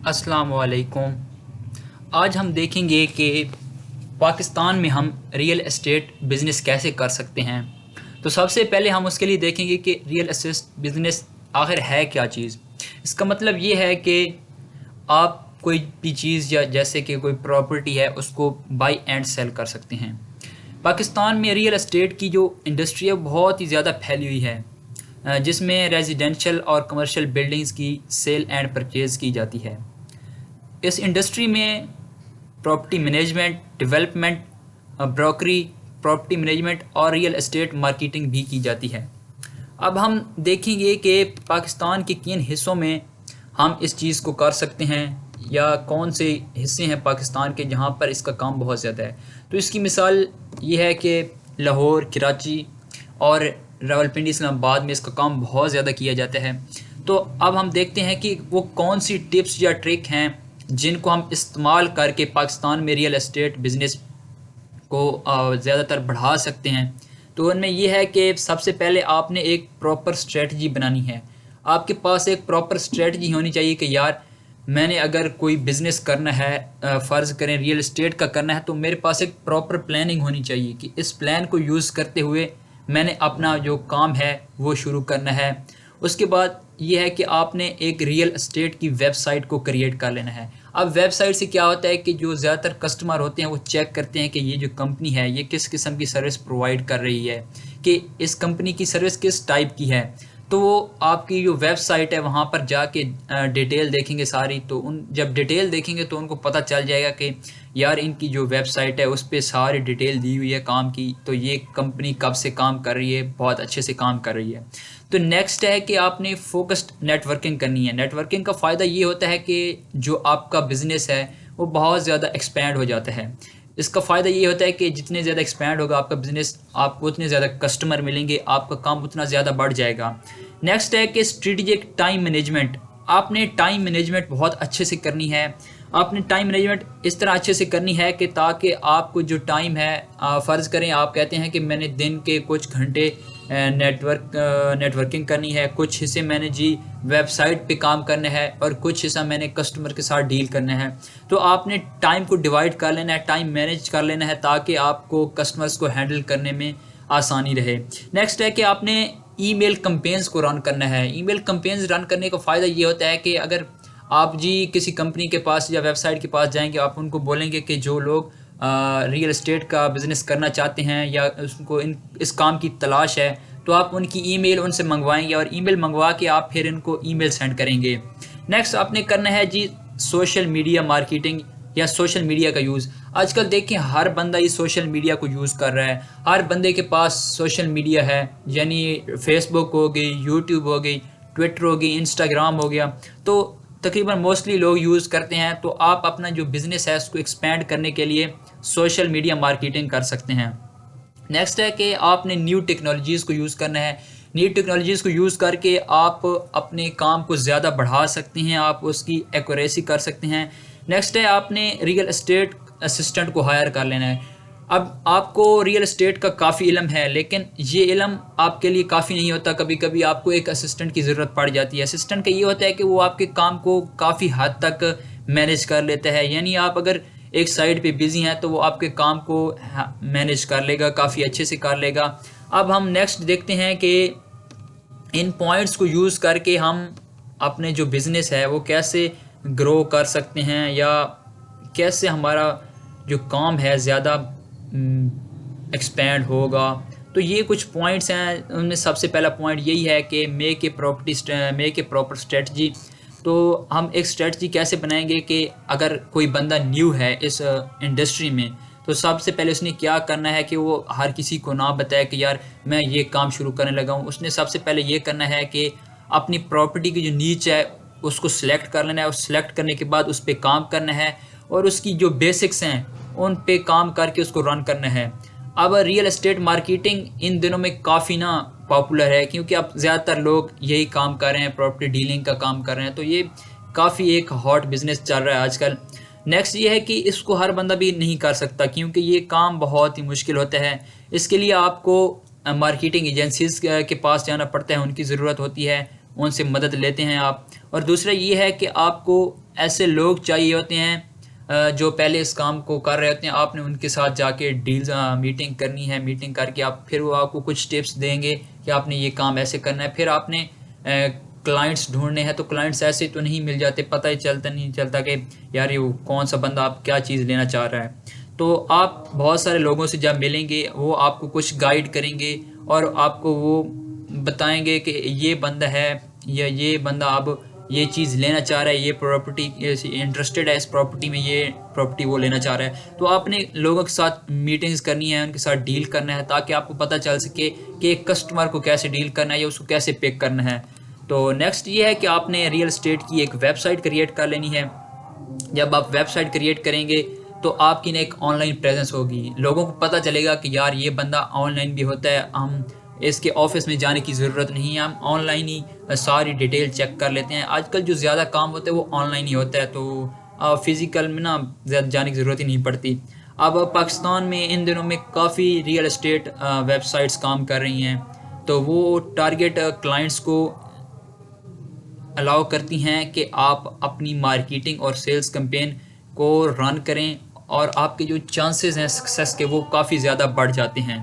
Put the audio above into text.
अस्सलाम वालेकुम। आज हम देखेंगे कि पाकिस्तान में हम रियल एस्टेट बिज़नेस कैसे कर सकते हैं। तो सबसे पहले हम उसके लिए देखेंगे कि रियल एस्टेट बिज़नेस आखिर है क्या चीज़। इसका मतलब ये है कि आप कोई भी चीज़ या जैसे कि कोई प्रॉपर्टी है उसको बाई एंड सेल कर सकते हैं। पाकिस्तान में रियल एस्टेट की जो इंडस्ट्री है बहुत ही ज़्यादा फैली हुई है, जिसमें रेजिडेंशियल और कमर्शियल बिल्डिंग्स की सेल एंड परचेज़ की जाती है। इस इंडस्ट्री में property management, development, brokerage, property management और रियल एस्टेट मार्केटिंग भी की जाती है। अब हम देखेंगे कि पाकिस्तान के किन हिस्सों में हम इस चीज़ को कर सकते हैं या कौन से हिस्से हैं पाकिस्तान के जहाँ पर इसका काम बहुत ज़्यादा है। तो इसकी मिसाल ये है कि लाहौर, कराची और रावलपिंडी, इस्लामाबाद में इसका काम बहुत ज़्यादा किया जाता है। तो अब हम देखते हैं कि वो कौन सी टिप्स या ट्रिक हैं जिनको हम इस्तेमाल करके पाकिस्तान में रियल एस्टेट बिज़नेस को ज़्यादातर बढ़ा सकते हैं। तो उनमें यह है कि सबसे पहले आपने एक प्रॉपर स्ट्रेटजी बनानी है। आपके पास एक प्रॉपर स्ट्रेटजी होनी चाहिए कि यार मैंने अगर कोई बिज़नेस करना है, फ़र्ज़ करें रियल एस्टेट का करना है, तो मेरे पास एक प्रॉपर प्लानिंग होनी चाहिए कि इस प्लान को यूज़ करते हुए मैंने अपना जो काम है वो शुरू करना है। उसके बाद ये है कि आपने एक रियल एस्टेट की वेबसाइट को क्रिएट कर लेना है। अब वेबसाइट से क्या होता है कि जो ज़्यादातर कस्टमर होते हैं वो चेक करते हैं कि ये जो कंपनी है ये किस किस्म की सर्विस प्रोवाइड कर रही है, कि इस कंपनी की सर्विस किस टाइप की है। तो वो आपकी जो वेबसाइट है वहाँ पर जाके डिटेल देखेंगे सारी। तो उन जब डिटेल देखेंगे तो उनको पता चल जाएगा कि यार इनकी जो वेबसाइट है उस पर सारी डिटेल दी हुई है काम की, तो ये कंपनी कब से काम कर रही है, बहुत अच्छे से काम कर रही है। तो नेक्स्ट है कि आपने फोकस्ड नेटवर्किंग करनी है। नेटवर्किंग का फ़ायदा ये होता है कि जो आपका बिज़नेस है वो बहुत ज़्यादा एक्सपैंड हो जाता है। इसका फ़ायदा ये होता है कि जितने ज़्यादा एक्सपैंड होगा आपका बिज़नेस, आपको उतने ज़्यादा कस्टमर मिलेंगे, आपका काम उतना ज़्यादा बढ़ जाएगा। नेक्स्ट है कि स्ट्रेटेजिक टाइम मैनेजमेंट। आपने टाइम मैनेजमेंट बहुत अच्छे से करनी है। आपने टाइम मैनेजमेंट इस तरह अच्छे से करनी है कि ताकि आपको जो टाइम है, फ़र्ज़ करें आप कहते हैं कि मैंने दिन के कुछ घंटे नेटवर्किंग करनी है, कुछ हिस्से मैंने जी वेबसाइट पे काम करना है और कुछ हिस्सा मैंने कस्टमर के साथ डील करना है। तो आपने टाइम को डिवाइड कर लेना है, टाइम मैनेज कर लेना है ताकि आपको कस्टमर्स को हैंडल करने में आसानी रहे। नेक्स्ट है कि आपने ईमेल कैंपेन्स को रन करना है। ईमेल कैंपेन्स रन करने का फ़ायदा ये होता है कि अगर आप जी किसी कंपनी के पास या वेबसाइट के पास जाएंगे, आप उनको बोलेंगे कि जो लोग रियल एस्टेट का बिज़नेस करना चाहते हैं या उसको इस काम की तलाश है, तो आप उनकी ईमेल उनसे मंगवाएंगे और ईमेल मंगवा के आप फिर इनको ईमेल सेंड करेंगे। नेक्स्ट आपने करना है जी सोशल मीडिया मार्केटिंग या सोशल मीडिया का यूज़। आजकल देखें हर बंदा ये सोशल मीडिया को यूज़ कर रहा है। हर बंदे के पास सोशल मीडिया है, यानी फेसबुक हो गई, यूट्यूब हो गई, ट्विटर हो गई, इंस्टाग्राम हो गया। तो तकरीबन मोस्टली लोग यूज़ करते हैं। तो आप अपना जो बिज़नेस है उसको एक्सपेंड करने के लिए सोशल मीडिया मार्केटिंग कर सकते हैं। नेक्स्ट है कि आपने न्यू टेक्नोलॉजीज़ को यूज़ करना है। न्यू टेक्नोलॉजीज़ को यूज़ करके आप अपने काम को ज़्यादा बढ़ा सकते हैं, आप उसकी एक्यूरेसी कर सकते हैं। नेक्स्ट है आपने रियल एस्टेट असिस्टेंट को हायर कर लेना है। अब आपको रियल एस्टेट का काफ़ी इल्म है, लेकिन ये इल्म आपके लिए काफ़ी नहीं होता। कभी कभी आपको एक असिस्टेंट की ज़रूरत पड़ जाती है। असिस्टेंट का ये होता है कि वो आपके काम को काफ़ी हद तक मैनेज कर लेता है, यानी आप अगर एक साइड पे बिज़ी हैं तो वो आपके काम को मैनेज कर लेगा, काफ़ी अच्छे से कर लेगा। अब हम नेक्स्ट देखते हैं कि इन पॉइंट्स को यूज़ करके हम अपने जो बिज़नेस है वो कैसे ग्रो कर सकते हैं या कैसे हमारा जो काम है ज़्यादा एक्सपेंड होगा। तो ये कुछ पॉइंट्स हैं। उनमें सबसे पहला पॉइंट यही है कि मेक ए प्रॉपर स्ट्रेटजी। तो हम एक स्ट्रेटजी कैसे बनाएंगे कि अगर कोई बंदा न्यू है इस इंडस्ट्री में, तो सबसे पहले उसने क्या करना है कि वो हर किसी को ना बताए कि यार मैं ये काम शुरू करने लगा हूँ। उसने सबसे पहले ये करना है कि अपनी प्रॉपर्टी की जो नीच है उसको सिलेक्ट कर लेना है और सिलेक्ट करने के बाद उस पर काम करना है और उसकी जो बेसिक्स हैं उन पे काम करके उसको रन करना है। अब रियल एस्टेट मार्केटिंग इन दिनों में काफ़ी ना पॉपुलर है, क्योंकि अब ज़्यादातर लोग यही काम कर रहे हैं, प्रॉपर्टी डीलिंग का काम कर रहे हैं। तो ये काफ़ी एक हॉट बिज़नेस चल रहा है आजकल। नेक्स्ट ये है कि इसको हर बंदा भी नहीं कर सकता, क्योंकि ये काम बहुत ही मुश्किल होता है। इसके लिए आपको मार्केटिंग एजेंसीज़ के पास जाना पड़ता है, उनकी ज़रूरत होती है। उनसे मदद लेते हैं आप। और दूसरा ये है कि आपको ऐसे लोग चाहिए होते हैं जो पहले इस काम को कर रहे होते हैं। आपने उनके साथ जाके डील्स मीटिंग करनी है, मीटिंग करके आप फिर वो आपको कुछ टिप्स देंगे कि आपने ये काम ऐसे करना है। फिर आपने क्लाइंट्स ढूंढने हैं, तो क्लाइंट्स ऐसे तो नहीं मिल जाते, पता ही नहीं चलता कि यार ये कौन सा बंदा आप क्या चीज़ लेना चाह रहा है। तो आप बहुत सारे लोगों से जब मिलेंगे वो आपको कुछ गाइड करेंगे और आपको वो बताएंगे कि ये बंदा है या ये बंदा अब ये चीज़ लेना चाह रहा है, ये प्रॉपर्टी इंटरेस्टेड है, इस प्रॉपर्टी में ये प्रॉपर्टी वो लेना चाह रहा है। तो आपने लोगों के साथ मीटिंग्स करनी है, उनके साथ डील करना है, ताकि आपको पता चल सके कि एक कस्टमर को कैसे डील करना है या उसको कैसे पिक करना है। तो नेक्स्ट ये है कि आपने रियल एस्टेट की एक वेबसाइट क्रिएट कर लेनी है। जब आप वेबसाइट क्रिएट करेंगे तो आपकी ना एक ऑनलाइन प्रेजेंस होगी, लोगों को पता चलेगा कि यार ये बंदा ऑनलाइन भी होता है, हम इसके ऑफिस में जाने की ज़रूरत नहीं है, हम ऑनलाइन ही सारी डिटेल चेक कर लेते हैं। आजकल जो ज़्यादा काम होता है वो ऑनलाइन ही होता है, तो फिज़िकल में ना ज़्यादा जाने की ज़रूरत ही नहीं पड़ती। अब पाकिस्तान में इन दिनों में काफ़ी रियल एस्टेट वेबसाइट्स काम कर रही हैं, तो वो टारगेट क्लाइंट्स को अलाउ करती हैं कि आप अपनी मार्केटिंग और सेल्स कैंपेन को रन करें और आपके जो चांसेस हैं सक्सेस के वो काफ़ी ज़्यादा बढ़ जाते हैं।